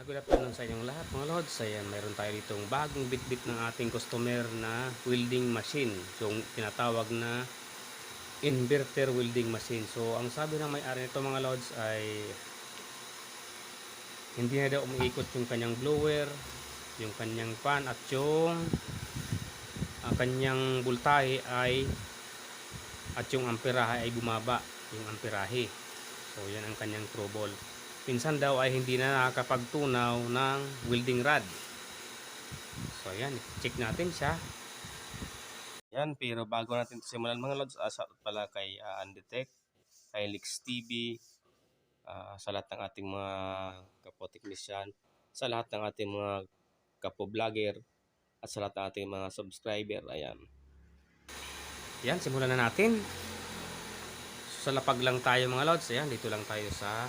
Good afternoon sa inyong lahat mga lods. Ayan, mayroon tayo ditong bagong bitbit ng ating customer na welding machine. So, tinatawag na inverter welding machine. So, ang sabi ng may-ari nito mga lods ay hindi na daw umiikot yung kanyang blower, yung kanyang fan at yung kanyang voltahe ay at yung amperahe ay bumaba, yung amperahe. So, yan ang kanyang trouble. Minsan daw ay hindi na nakakapagtunaw ng welding rod. So ayan, check natin siya. Yan, pero bago natin simulan mga lods, shoutout pala kay Andetech, kay Lix TV, sa lahat ng ating mga kapo-technician, sa lahat ng ating mga kapo-vlogger, at sa lahat ng ating mga subscriber. Ayan. Yan, simulan na natin. So, sa lapag lang tayo mga lods. Ayan, dito lang tayo sa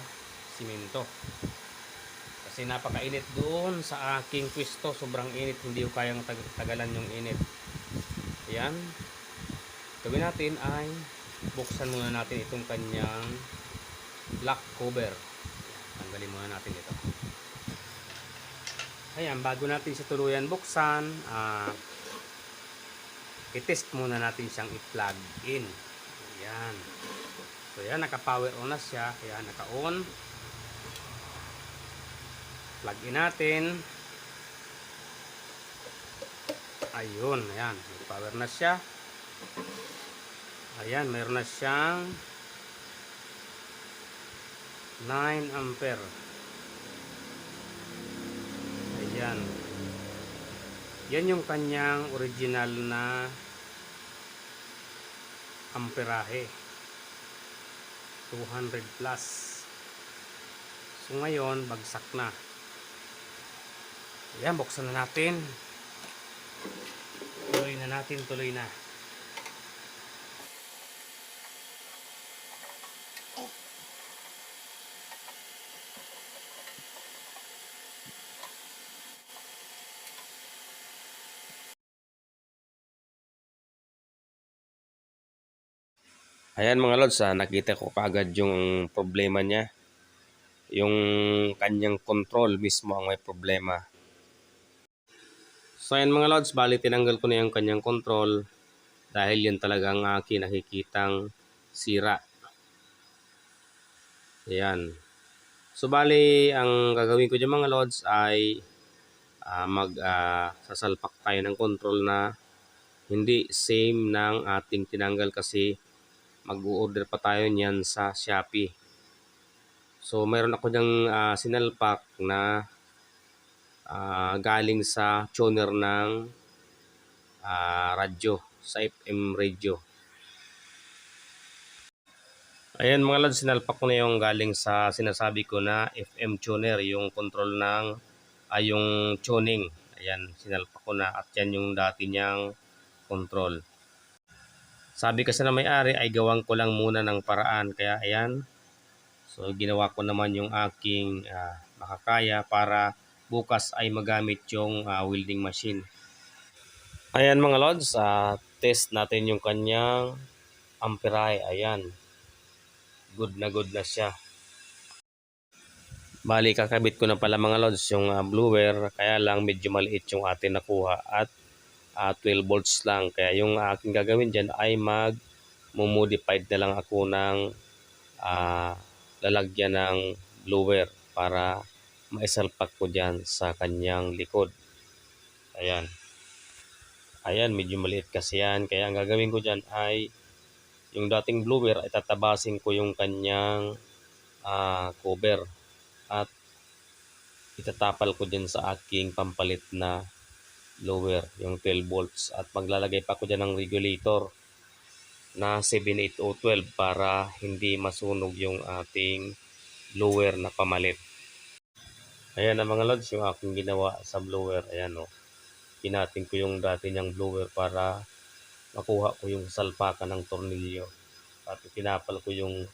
simento. Kasi napakainit doon sa aking pwesto. Sobrang init. Hindi ko kayang tagalan yung init. Ayan. Gawin natin ay buksan muna natin itong kanyang black cover. Tanggalin muna natin ito. Ayan. Bago natin siya tuluyan buksan, i-test muna natin siyang i-plug in. Ayan. So ayan. Naka-power on na siya. Ayan. Naka-on. Plug in natin. Ayun, ayan, may power na siya. Ayan, mayroon na siyang 9 ampere. Ayan. Yan yung kanyang original na amperahe. 200 plus. So ngayon, bagsak na. Ayan, buksan na natin. Tuloy na natin, tuloy na. Ayan mga lods, nakita ko kaagad yung problema niya. Yung kanyang control mismo ang may problema. So ayan mga lods, bali tinanggal ko na yung kanyang control dahil yan talaga ang aking nakikitang sira. Ayan. So bali ang gagawin ko dyan mga lods ay sasalpak tayo ng control na hindi same ng ating tinanggal kasi mag-order pa tayo niyan sa Shopee. So mayroon ako dyang sinalpak na galing sa tuner ng radyo, sa FM radio. Ayan mga lods, sinalpak ko na yung galing sa sinasabi ko na FM tuner, yung control ng yung tuning. Ayan, sinalpak ko na at yan yung dati niyang control. Sabi kasi na may-ari ay gawang ko lang muna ng paraan, kaya ayan. So ginawa ko naman yung aking makakaya para bukas ay magamit yung welding machine. Ayan mga lods, test natin yung kanyang amperahe. Ayan, good na siya. Bali kakabit ko na pala mga lods yung blower, kaya lang medyo maliit yung atin nakuha at 12 volts lang. Kaya yung aking gagawin dyan ay mag-modified na lang ako ng lalagyan ng blower para maisalpak ko dyan sa kanyang likod. Ayan. Ayan, medyo maliit kasi yan. Kaya ang gagawin ko dyan ay yung dating blower ay tatabasin ko yung kanyang cover at itatapal ko dyan sa aking pampalit na blower, yung 12 volts. At maglalagay pa ko dyan ng regulator na 78012 para hindi masunog yung ating blower na pamalit. Ayan na mga lods, yung aking ginawa sa blower. Ayan o. Pinatin ko yung dati niyang blower para makuha ko yung salpakan ng tornilyo. At pinapal ko yung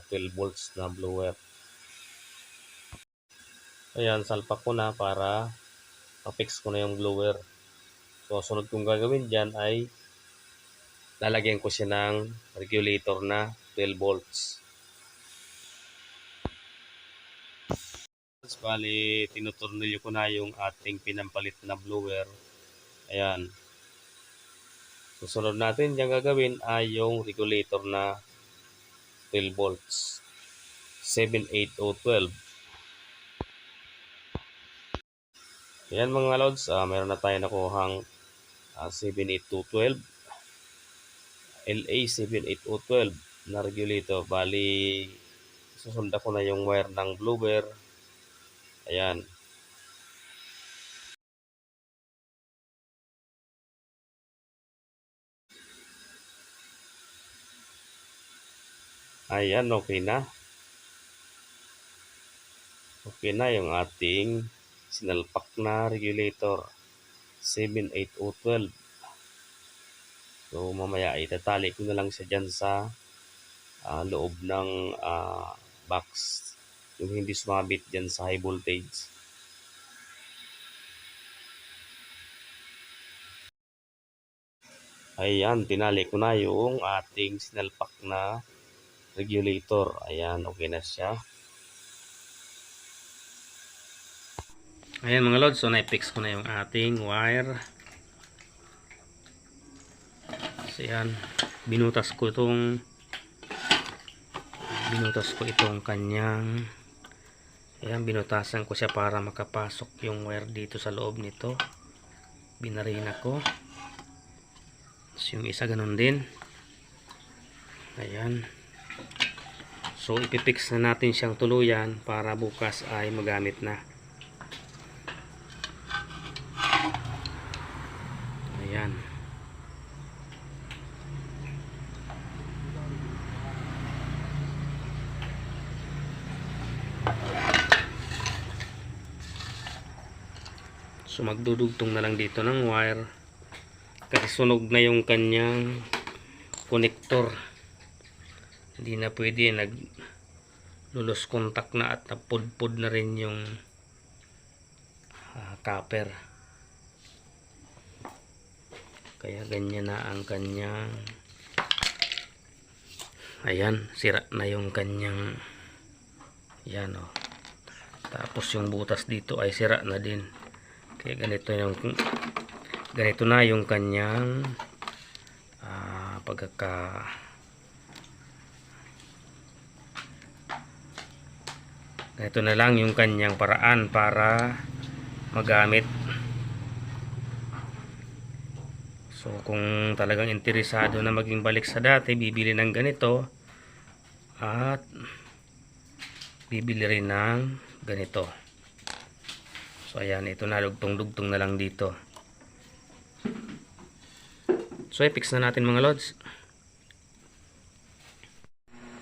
12 volts na blower. Ayan, salpak ko na para ma-fix ko na yung blower. So, sunod kong gagawin dyan ay lalagyan ko siya ng regulator na 12 volts. Bali, tinutornilyo ko na yung ating pinampalit na blower. Ayan. Susunod natin yung gagawin ay yung regulator na 12 volts. 7, 8 o 12. Ayan mga lods, meron na tayo nakuhang 78212 LA 78012 na regulator. Bali, susundan ko na yung wire ng blower. Ayan. Ayan, okay na. Okay na yung ating sinalpak na regulator 78012. So mamaya itatali ko na lang siya dyan sa loob ng box, yung hindi sumabit dyan sa high voltage. Ayan, tinali ko na yung ating sinalpak na regulator. Ayan, okay na siya. Ayan mga lods, so na-fix ko na yung ating wire. So ayan, binutas ko itong kanyang, ayan, binutasan ko siya para makapasok yung wire dito sa loob nito. Binarina ko. So yung isa ganun din. Ayan. So ipipix na natin siyang tuluyan para bukas ay magamit na. Ayan. So magdudugtong na lang dito ng wire kasi sunog na yung kanyang connector. Hindi na pwede, naglulos contact na at napudpud na rin yung copper. Kaya ganyan na ang kanyang, ayan, sira na yung kanyang, yan o. Tapos yung butas dito ay sira na din. Kaya ganito na yung kanyang ganito na lang yung kanyang paraan para magamit. So kung talagang interesado na maging balik sa dati, bibili ng ganito at bibili rin ng ganito. So ayan, ito na, dugtong-dugtong na lang dito. So i-fix na natin mga lods.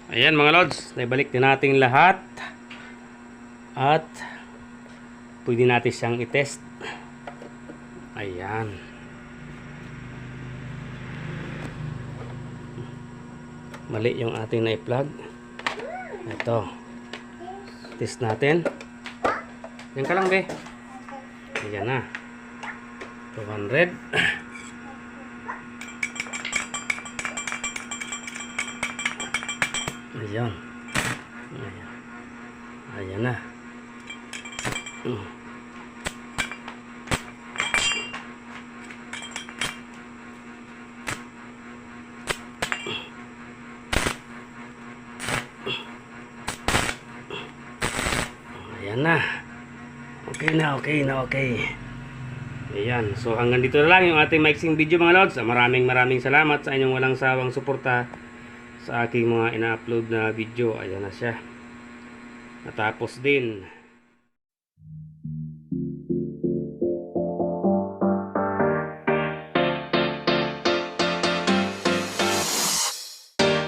Ayan mga lods, naibalik din natin lahat. At pwede natin siyang i-test. Ayan. Mali yung ating na-plug. Ito. Test natin. Yan ka lang be. Ayan na. 200. Ayan. Ayan na. Ayan na. Okay na. Ayan. So hanggang dito na lang yung ating mixing video mga lods. Maraming salamat sa inyong walang sawang suporta sa aking mga ina-upload na video. Ayan na siya. Natapos din.